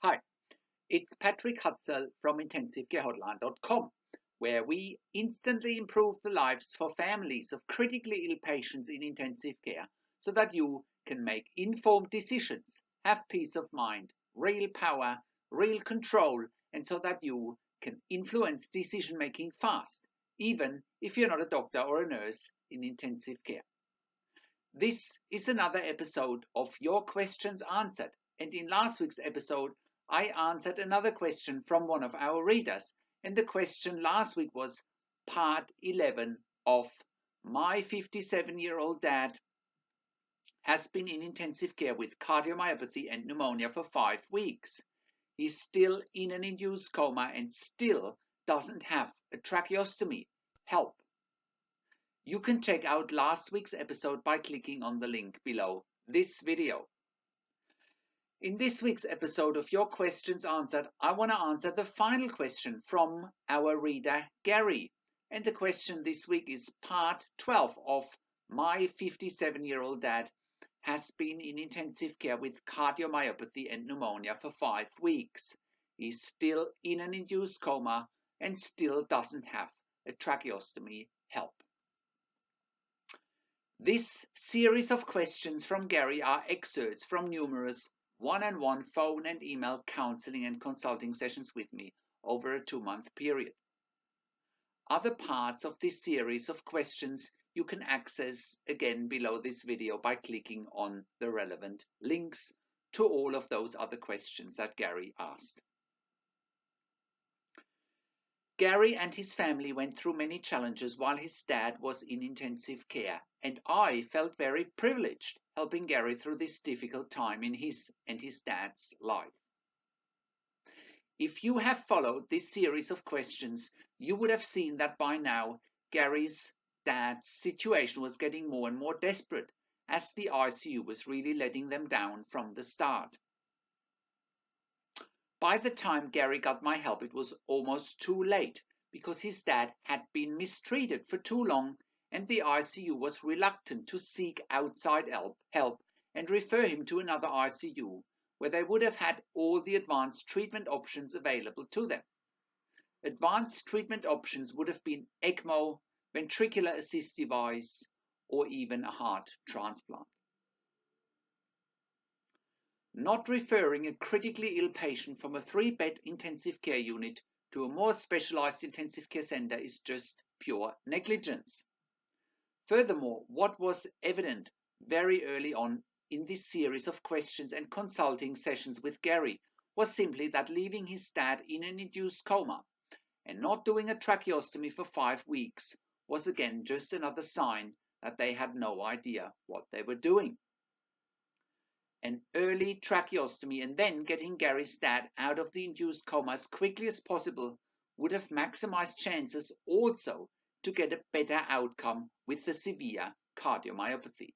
Hi, it's Patrick Hutzel from IntensiveCareHotline.com, where we instantly improve the lives for families of critically ill patients in intensive care so that you can make informed decisions, have peace of mind, real power, real control, and so that you can influence decision making fast, even if you're not a doctor or a nurse in intensive care. This is another episode of Your Questions Answered, and in last week's episode, I answered another question from one of our readers, and the question last week was part 11 of My 57-year-old dad has been in intensive care with cardiomyopathy and pneumonia for 5 weeks. He's still in an induced coma and still doesn't have a tracheostomy. Help. You can check out last week's episode by clicking on the link below this video. In this week's episode of Your Questions Answered, I want to answer the final question from our reader Gary. And the question this week is part 12 of My 57-year-old dad has been in intensive care with cardiomyopathy and pneumonia for 5 weeks. He's still in an induced coma and still doesn't have a tracheostomy. Help. This series of questions from Gary are excerpts from numerous one-on-one phone and email counseling and consulting sessions with me over a 2-month period. Other parts of this series of questions you can access again below this video by clicking on the relevant links to all of those other questions that Gary asked. Gary and his family went through many challenges while his dad was in intensive care, and I felt very privileged helping Gary through this difficult time in his and his dad's life. If you have followed this series of questions, you would have seen that by now Gary's dad's situation was getting more and more desperate as the ICU was really letting them down from the start. By the time Gary got my help, it was almost too late because his dad had been mistreated for too long and the ICU was reluctant to seek outside help and refer him to another ICU where they would have had all the advanced treatment options available to them. Advanced treatment options would have been ECMO, ventricular assist device, or even a heart transplant. Not referring a critically ill patient from a 3-bed intensive care unit to a more specialized intensive care center is just pure negligence. Furthermore, what was evident very early on in this series of questions and consulting sessions with Gary was simply that leaving his dad in an induced coma and not doing a tracheostomy for 5 weeks was again just another sign that they had no idea what they were doing. An early tracheostomy and then getting Gary's dad out of the induced coma as quickly as possible would have maximized chances also to get a better outcome with the severe cardiomyopathy.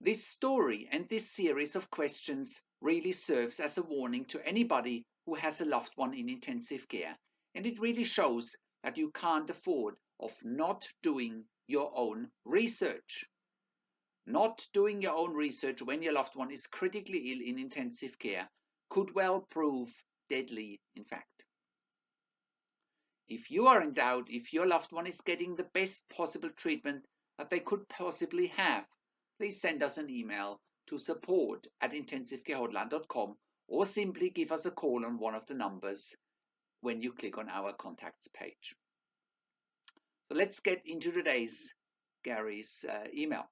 This story and this series of questions really serves as a warning to anybody who has a loved one in intensive care, and it really shows that you can't afford of not doing your own research. Not doing your own research when your loved one is critically ill in intensive care could well prove deadly, in fact. If you are in doubt if your loved one is getting the best possible treatment that they could possibly have, please send us an email to support@intensivecarehotline.com or simply give us a call on one of the numbers when you click on our contacts page. So let's get into today's Gary's email.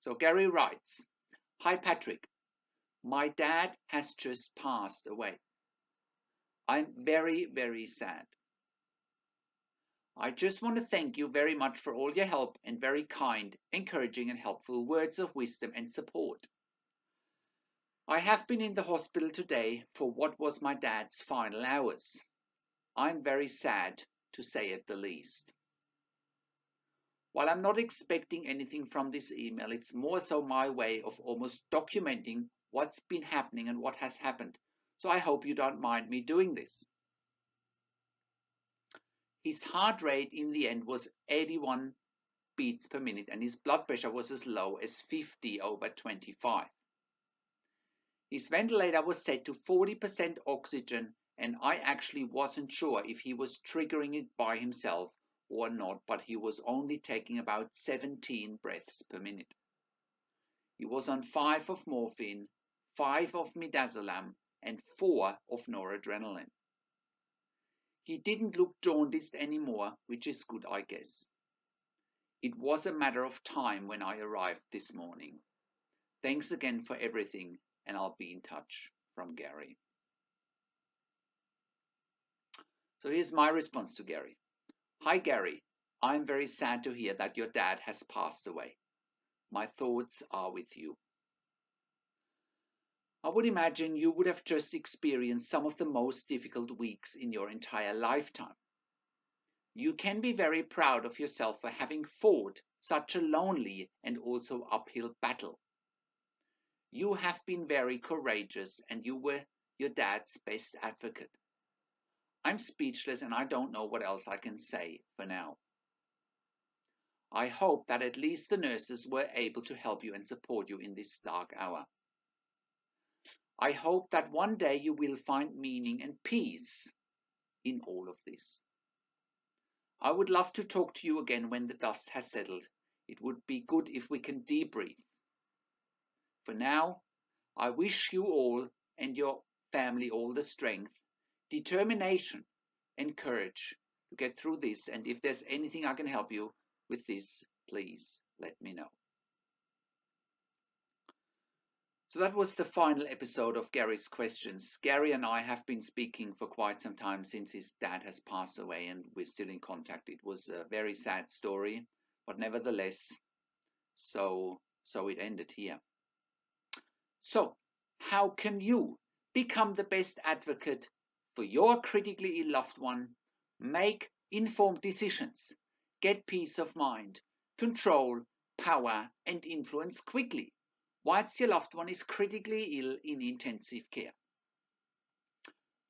So Gary writes, "Hi Patrick, my dad has just passed away. I'm very, very sad. I just want to thank you very much for all your help and very kind, encouraging and helpful words of wisdom and support. I have been in the hospital today for what was my dad's final hours. I'm very sad, to say at the least. While I'm not expecting anything from this email, it's more so my way of almost documenting what's been happening and what has happened, so I hope you don't mind me doing this. His heart rate in the end was 81 beats per minute and his blood pressure was as low as 50/25. His ventilator was set to 40% oxygen, and I actually wasn't sure if he was triggering it by himself or not, but he was only taking about 17 breaths per minute. He was on 5 of morphine, 5 of midazolam, and 4 of noradrenaline. He didn't look jaundiced anymore, which is good, I guess. It was a matter of time when I arrived this morning. Thanks again for everything, and I'll be in touch. From Gary. So here's my response to Gary. Hi Gary, I'm very sad to hear that your dad has passed away. My thoughts are with you. I would imagine you would have just experienced some of the most difficult weeks in your entire lifetime. You can be very proud of yourself for having fought such a lonely and also uphill battle. You have been very courageous and you were your dad's best advocate. I'm speechless and I don't know what else I can say for now. I hope that at least the nurses were able to help you and support you in this dark hour. I hope that one day you will find meaning and peace in all of this. I would love to talk to you again when the dust has settled. It would be good if we can debrief. For now, I wish you all and your family all the strength, determination, and courage to get through this. And if there's anything I can help you with this, please let me know. So that was the final episode of Gary's questions. Gary and I have been speaking for quite some time since his dad has passed away, and we're still in contact. It was a very sad story, but nevertheless, so it ended here. So, how can you become the best advocate for your critically ill loved one, make informed decisions, get peace of mind, control, power, and influence quickly, whilst your loved one is critically ill in intensive care?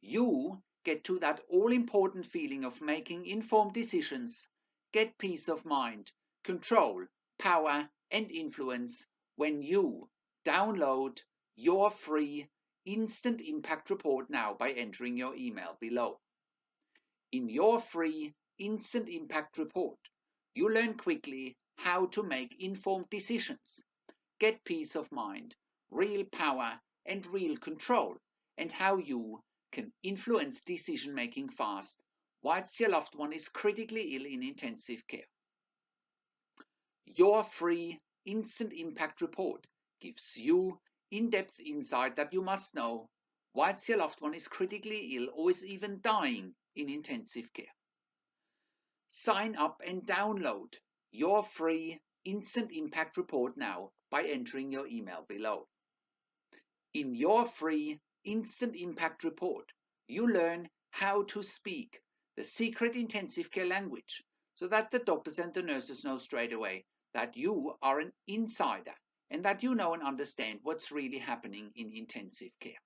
You get to that all-important feeling of making informed decisions, get peace of mind, control, power, and influence when you download your free Instant Impact Report now by entering your email below. In your free Instant Impact Report, you learn quickly how to make informed decisions, get peace of mind, real power, and real control, and how you can influence decision making fast whilst your loved one is critically ill in intensive care. Your free Instant Impact Report gives you in-depth insight that you must know whilst your loved one is critically ill or is even dying in intensive care. Sign up and download your free Instant Impact Report now by entering your email below. In your free Instant Impact Report, you learn how to speak the secret intensive care language so that the doctors and the nurses know straight away that you are an insider and that you know and understand what's really happening in intensive care.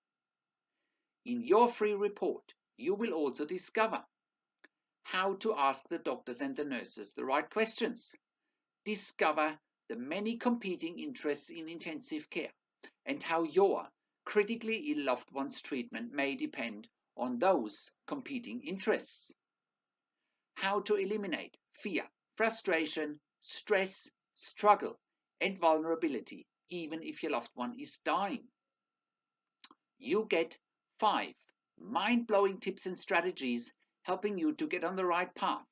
In your free report, you will also discover how to ask the doctors and the nurses the right questions, discover the many competing interests in intensive care, and how your critically ill loved one's treatment may depend on those competing interests. How to eliminate fear, frustration, stress, struggle, and vulnerability, even if your loved one is dying. You get 5 mind-blowing tips and strategies helping you to get on the right path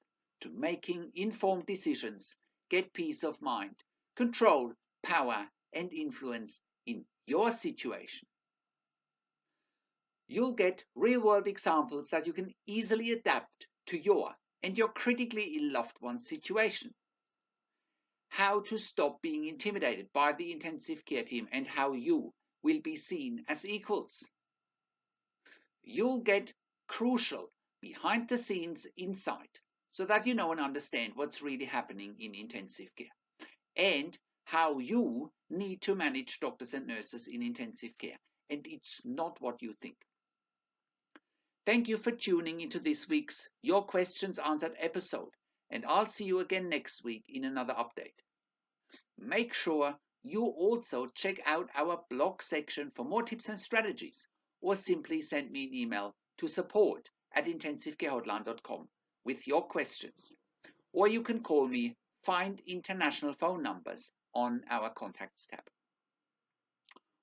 to making informed decisions, get peace of mind, control, power, and influence in your situation. You'll get real-world examples that you can easily adapt to your and your critically ill loved one's situation. How to stop being intimidated by the intensive care team and how you will be seen as equals. You'll get crucial behind-the-scenes insight so that you know and understand what's really happening in intensive care and how you need to manage doctors and nurses in intensive care, and it's not what you think. Thank you for tuning into this week's Your Questions Answered episode, and I'll see you again next week in another update. Make sure You also check out our blog section for more tips and strategies, or simply send me an email to support@intensivecarehotline.com with your questions. Or you can call me, find international phone numbers on our contacts tab.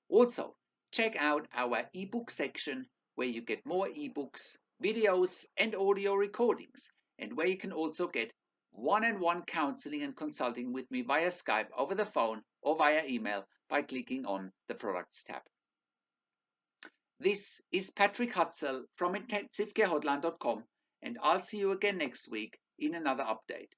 Also, check out our ebook section where you get more ebooks, videos, and audio recordings, and where you can also get one-on-one counseling and consulting with me via Skype, over the phone, or via email by clicking on the Products tab. This is Patrick Hutzel from IntensiveCareHotline.com, and I'll see you again next week in another update.